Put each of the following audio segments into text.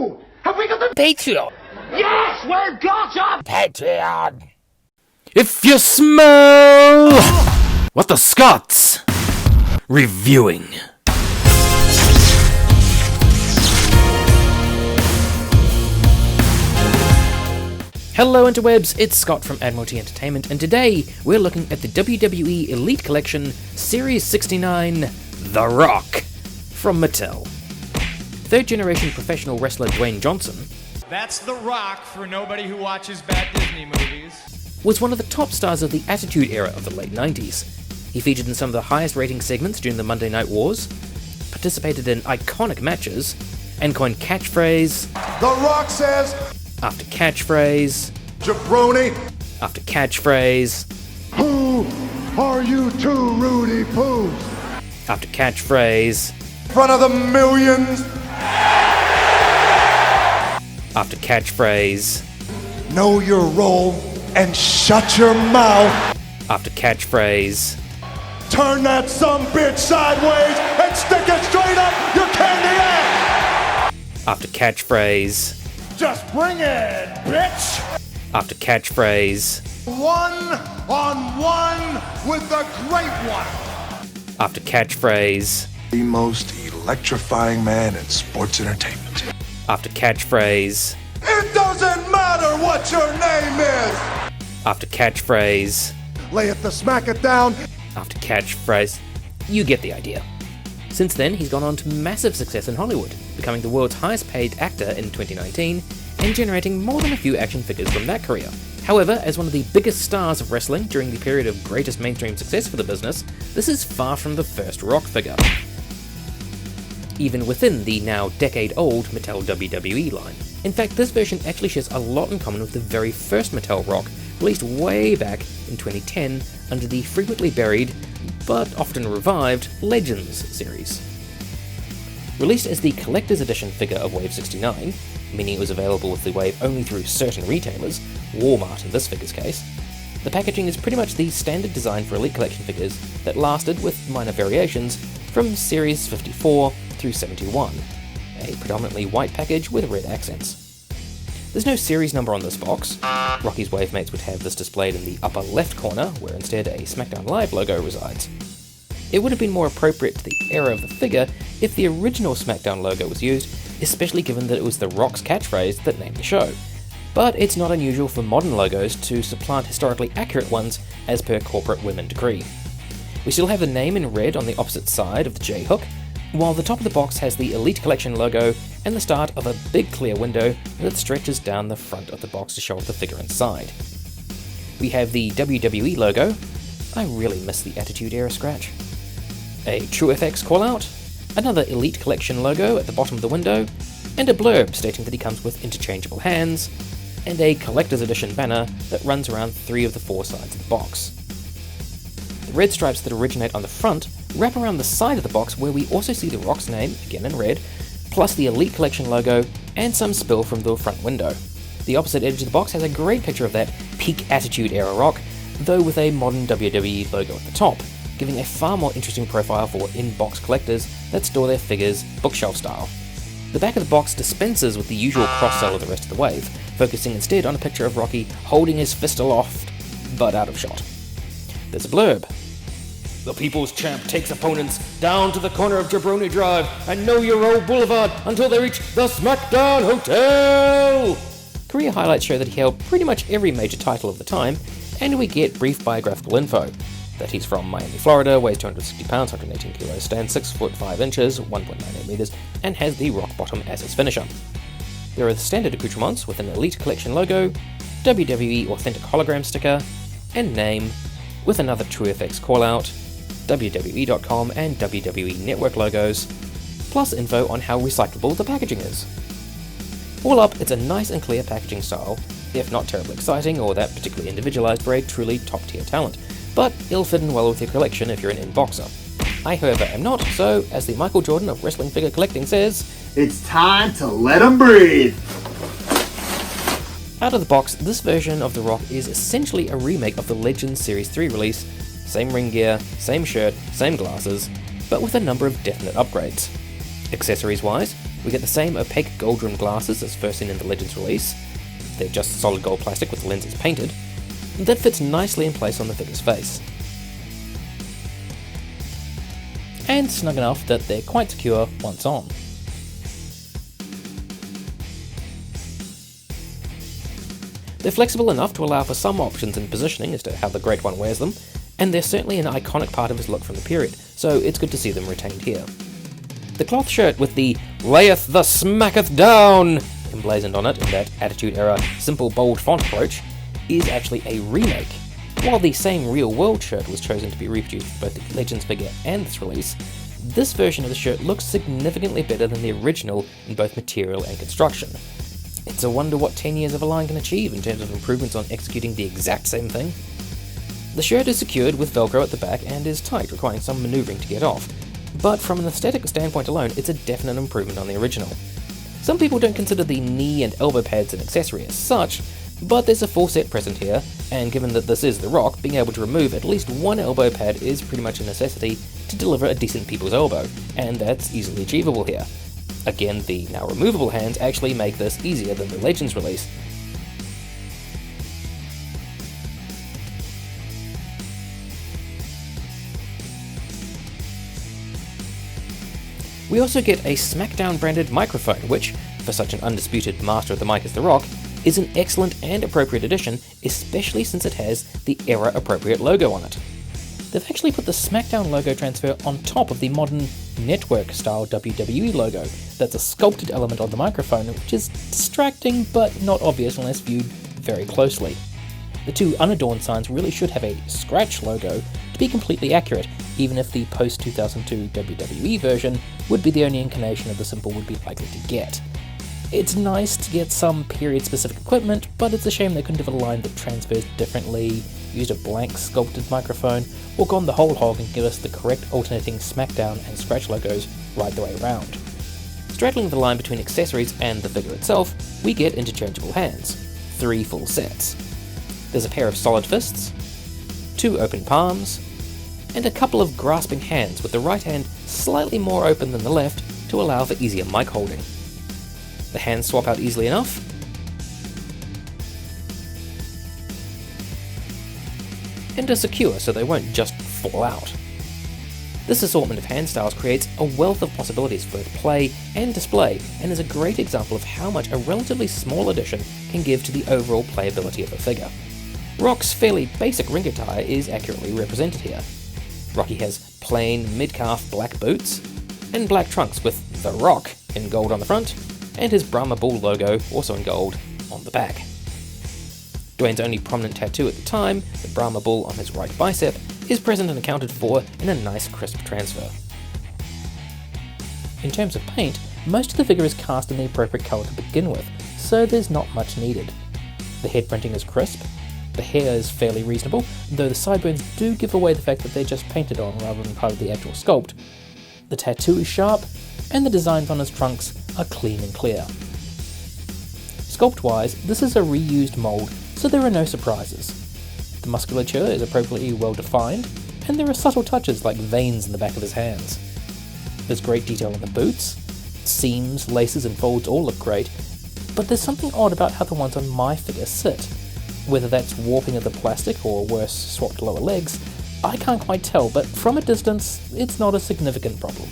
Ooh, have we got the Patreon? Yes, we've got a Patreon! If you smell what the Scots reviewing. Hello interwebs, it's Scott from Admiralty Entertainment, and today we're looking at the WWE Elite Collection Series 69 The Rock from Mattel. Third generation professional wrestler Dwayne Johnson, that's The Rock for nobody who watches bad Disney movies, was one of the top stars of the Attitude Era of the late 90s. He featured in some of the highest rating segments during the Monday Night Wars, participated in iconic matches, and coined catchphrase The Rock says after catchphrase jabroni after catchphrase Who are you two Rudy Poos? after catchphrase In front of the millions. after catchphrase Know your role and shut your mouth. after catchphrase Turn that sumbitch sideways and stick it straight up your candy ass. after catchphrase Just bring it, bitch. after catchphrase 1-on-1 with the great one. after catchphrase The most electrifying man in sports entertainment. after catchphrase It doesn't matter what your name is. after catchphrase Lay it to smack it down. after catchphrase. You get the idea. Since then, he's gone on to massive success in Hollywood, becoming the world's highest paid actor in 2019 and generating more than a few action figures from that career. However, as one of the biggest stars of wrestling during the period of greatest mainstream success for the business, this is far from the first Rock figure. Even within the now decade-old Mattel WWE line. In fact, this version actually shares a lot in common with the very first Mattel Rock, released way back in 2010 under the frequently buried, but often revived, Legends series. Released as the collector's edition figure of Wave 69, meaning it was available with the Wave only through certain retailers, Walmart in this figure's case, the packaging is pretty much the standard design for Elite Collection figures that lasted, with minor variations, from Series 54 through 71, a predominantly white package with red accents. There's no series number on this box. Rocky's Wave mates would have this displayed in the upper left corner, where instead a SmackDown Live logo resides. It would have been more appropriate to the era of the figure if the original SmackDown logo was used, especially given that it was The Rock's catchphrase that named the show. But it's not unusual for modern logos to supplant historically accurate ones as per corporate women decree. We still have the name in red on the opposite side of the J-hook, while the top of the box has the Elite Collection logo and the start of a big clear window that stretches down the front of the box to show off the figure inside. We have the WWE logo. I really miss the Attitude Era scratch. A TrueFX callout, another Elite Collection logo at the bottom of the window, and a blurb stating that he comes with interchangeable hands, and a collector's edition banner that runs around 3 of the 4 sides of the box. The red stripes that originate on the front wrap around the side of the box, where we also see The Rock's name, again in red, plus the Elite Collection logo, and some spill from the front window. The opposite edge of the box has a great picture of that peak Attitude Era Rock, though with a modern WWE logo at the top, giving a far more interesting profile for in-box collectors that store their figures bookshelf style. The back of the box dispenses with the usual cross-sell of the rest of the Wave, focusing instead on a picture of Rocky holding his fist aloft, but out of shot. There's a blurb. The People's Champ takes opponents down to the corner of Jabroni Drive and Know Your Role Boulevard until they reach the SmackDown Hotel! Career highlights show that he held pretty much every major title of the time, and we get brief biographical info. That he's from Miami, Florida, weighs 260 pounds, 118 kilos, stands 6 foot 5 inches, 1.98 meters, and has the rock bottom as his finisher. There are the standard accoutrements with an Elite Collection logo, WWE Authentic Hologram sticker, and name, with another TrueFX callout, WWE.com and WWE Network logos, plus info on how recyclable the packaging is. All up, it's a nice and clear packaging style, if not terribly exciting or that particularly individualized for a truly top-tier talent, but it'll fit in well with your collection if you're an in-boxer. I, however, am not, so as the Michael Jordan of wrestling figure collecting says, It's time to let 'em breathe. out of the box, this version of The Rock is essentially a remake of the Legends Series 3 release, same ring gear, same shirt, same glasses, but with a number of definite upgrades. Accessories-wise, We get the same opaque gold rimmed glasses as first seen in the Legends release. They're just solid gold plastic with the lenses painted. And that fits nicely in place on the figure's face. And snug enough that they're quite secure once on. They're flexible enough to allow for some options in positioning as to how the Great One wears them, and they're certainly an iconic part of his look from the period, so it's good to see them retained here. The cloth shirt with the "layeth the smacketh down" emblazoned on it in that Attitude Era simple bold font approach is actually a remake. While the same real-world shirt was chosen to be reproduced for both the Legends figure and this release, this version of the shirt looks significantly better than the original in both material and construction. It's a wonder what 10 years of a line can achieve in terms of improvements on executing the exact same thing. The shirt is secured with Velcro at the back and is tight, requiring some maneuvering to get off, but from an aesthetic standpoint alone, it's a definite improvement on the original. Some people don't consider the knee and elbow pads an accessory as such, but there's a full set present here, and given that this is The Rock, being able to remove at least one elbow pad is pretty much a necessity to deliver a decent people's elbow, and that's easily achievable here. Again, the now removable hands actually make this easier than the Legends release. We also get a SmackDown branded microphone, which, for such an undisputed master of the mic as The Rock, is an excellent and appropriate addition, especially since it has the era-appropriate logo on it. They've actually put the SmackDown logo transfer on top of the modern network-style WWE logo. That's a sculpted element on the microphone, which is distracting but not obvious unless viewed very closely. The two unadorned signs really should have a scratch logo to be completely accurate, even if the post-2002 WWE version would be the only incarnation of the symbol would be likely to get. It's nice to get some period-specific equipment, but it's a shame they couldn't have a line that transfers differently, used a blank sculpted microphone, or gone the whole hog and give us the correct alternating SmackDown and Scratch logos right the way around. Straddling the line between accessories and the figure itself, we get interchangeable hands, 3 full sets. There's a pair of solid fists, 2 open palms, and a couple of grasping hands with the right hand slightly more open than the left to allow for easier mic holding. The hands swap out easily enough, and are secure so they won't just fall out. This assortment of hand styles creates a wealth of possibilities for both play and display, and is a great example of how much a relatively small addition can give to the overall playability of a figure. Rock's fairly basic ring attire is accurately represented here. Rocky has plain mid-calf black boots, and black trunks with The Rock in gold on the front, and his Brahma Bull logo, also in gold, on the back. Dwayne's only prominent tattoo at the time, the Brahma Bull on his right bicep, is present and accounted for in a nice crisp transfer. In terms of paint, most of the figure is cast in the appropriate colour to begin with, so there's not much needed. The head printing is crisp, the hair is fairly reasonable, though the sideburns do give away the fact that they're just painted on rather than part of the actual sculpt. The tattoo is sharp, and the designs on his trunks are clean and clear. Sculpt-wise, this is a reused mould, so there are no surprises. The musculature is appropriately well defined, and there are subtle touches like veins in the back of his hands. There's great detail in the boots, seams, laces and folds all look great, but there's something odd about how the ones on my figure sit. Whether that's warping of the plastic or worse, swapped lower legs, I can't quite tell, but from a distance, it's not a significant problem.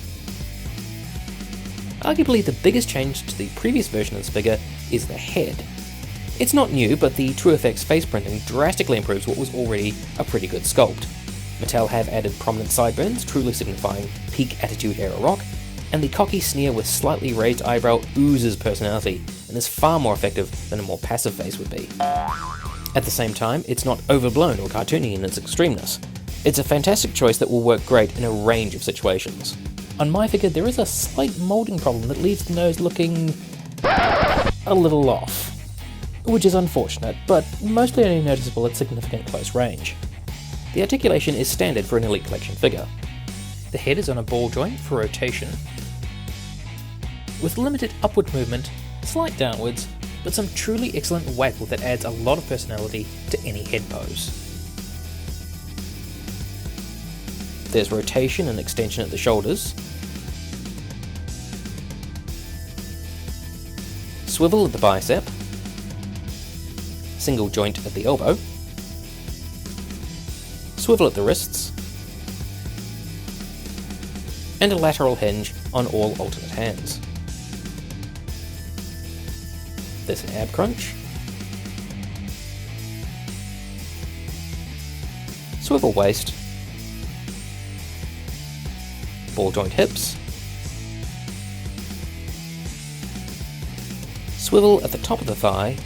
Arguably the biggest change to the previous version of this figure is the head. It's not new, but the TrueFX face printing drastically improves what was already a pretty good sculpt. Mattel have added prominent sideburns, truly signifying peak Attitude Era Rock, and the cocky sneer with slightly raised eyebrow oozes personality, and is far more effective than a more passive face would be. At the same time, it's not overblown or cartoony in its extremeness. It's a fantastic choice that will work great in a range of situations. On my figure, there is a slight moulding problem that leaves the nose looking a little off, which is unfortunate, but mostly only noticeable at significant close range. The articulation is standard for an Elite Collection figure. The head is on a ball joint for rotation, with limited upward movement, slight downwards, but some truly excellent waggle that adds a lot of personality to any head pose. There's rotation and extension at the shoulders, swivel at the bicep, single joint at the elbow, swivel at the wrists, and a lateral hinge on all alternate hands. There's an ab crunch, swivel waist, ball joint hips, swivel at the top of the thigh,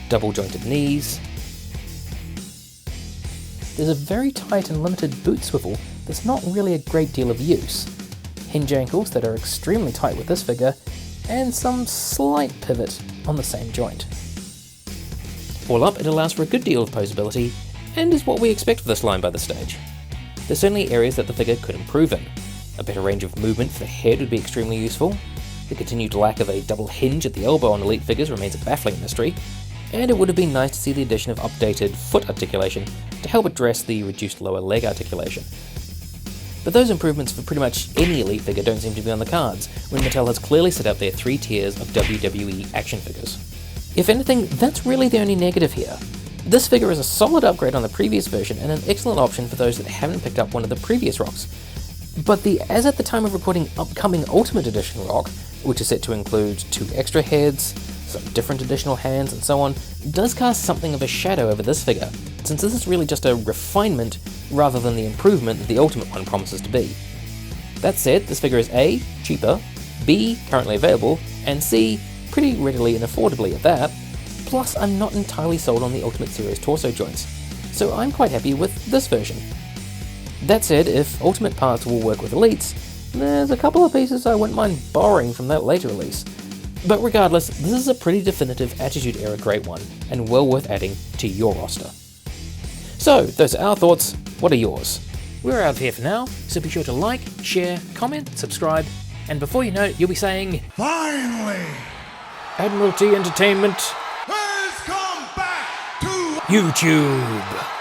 double jointed knees. There's a very tight and limited boot swivel that's not really a great deal of use, hinge ankles that are extremely tight with this figure, and some slight pivot on the same joint. All up, it allows for a good deal of posability, and is what we expect for this line by this stage. There's certainly areas that the figure could improve in. A better range of movement for the head would be extremely useful. The continued lack of a double hinge at the elbow on Elite figures remains a baffling mystery, and it would have been nice to see the addition of updated foot articulation to help address the reduced lower leg articulation. But those improvements for pretty much any Elite figure don't seem to be on the cards, when Mattel has clearly set up their 3 tiers of WWE action figures. If anything, that's really the only negative here. This figure is a solid upgrade on the previous version and an excellent option for those that haven't picked up one of the previous rocks. But the as at the time of recording upcoming Ultimate Edition rock, which is set to include 2 extra heads, some different additional hands and so on, does cast something of a shadow over this figure, since this is really just a refinement rather than the improvement that the Ultimate one promises to be. That said, this figure is A, cheaper, B, currently available, and C, pretty readily and affordably at that. Plus, I'm not entirely sold on the Ultimate Series torso joints, so I'm quite happy with this version. That said, if Ultimate parts will work with Elites, there's a couple of pieces I wouldn't mind borrowing from that later release. But regardless, this is a pretty definitive Attitude Era great one, and well worth adding to your roster. So, those are our thoughts. What are yours? We're out of here for now, so be sure to like, share, comment, subscribe, and before you know it, you'll be saying, Finally! Admiralty Entertainment Has come back to YouTube.